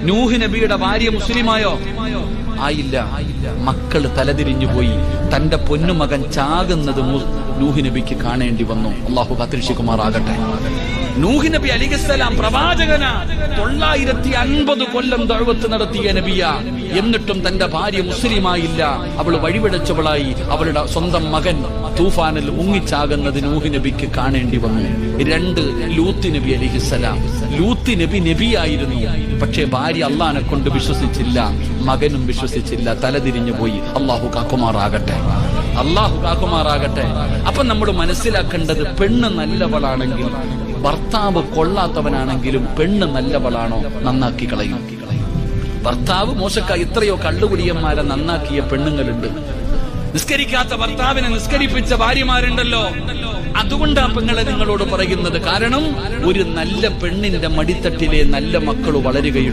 നൂഹ് നബിയുടെ ഭാര്യ മുസ്ലിമായോ? ആയില്ല. മക്കള് തലതിരിഞ്ഞു പോയി. തന്റെ പൊന്നുമകൻ ചാകുന്നത് നൂഹ് നബിക്ക് കാണേണ്ടി വന്നു. അള്ളാഹു കാത്തിരക്ഷിക്കുമാറാകട്ടെ. നൂഹ് നബി അലൈഹിസ്സലാം പ്രവാചകന, 950 കൊല്ലം ദഅവത്ത് നടത്തിയ നബിയ. എന്നിട്ടും തന്റെ ഭാര്യ മുസ്ലിമായില്ല. അവൾ വഴിപിഴച്ചവളായി. അവളുടെ സ്വന്തം മകൻ തൂഫാനിൽ മുങ്ങിച്ചാകുന്നത് നൂഹ് നബിക്ക് കാണേണ്ടി വന്നു. 2 ലൂത്ത് നബി അലൈഹിസ്സലാം. ലൂത്ത് നബി നബിയായിരുന്നു. പക്ഷേ ഭാര്യ അള്ളാഹിനെ കൊണ്ട് വിശ്വസിച്ചില്ല, മകനും വിശ്വസിച്ചില്ല, തലതിരിഞ്ഞു പോയി. അള്ളാഹു കാക്കുമാറാകട്ടെ, അള്ളാഹു കാക്കുമാറാകട്ടെ. അപ്പൊ നമ്മൾ മനസ്സിലാക്കേണ്ടത്, പെണ്ണ് നല്ലവളാണെങ്കിൽ, ഭർത്താവ് കൊള്ളാത്തവനാണെങ്കിലും പെണ്ണ് നല്ലവളാണോ നന്നാക്കി കളയും. ഭർത്താവ് മോശക്കായി എത്രയോ കള്ളുകുടിയന്മാരെ നന്നാക്കിയ പെണ്ണുങ്ങളുണ്ട്. നിസ്കരിക്കാത്ത ഭർത്താവിനെ നിസ്കരിപ്പിച്ച ഭാര്യമാരുണ്ടല്ലോ. അതുകൊണ്ടാ പെങ്ങളെ നിങ്ങളോട് പറയുന്നത്. കാരണം ഒരു നല്ല പെണ്ണിന്റെ മടിത്തട്ടിലെ നല്ല മക്കൾ വളരുകയുള്ളൂ.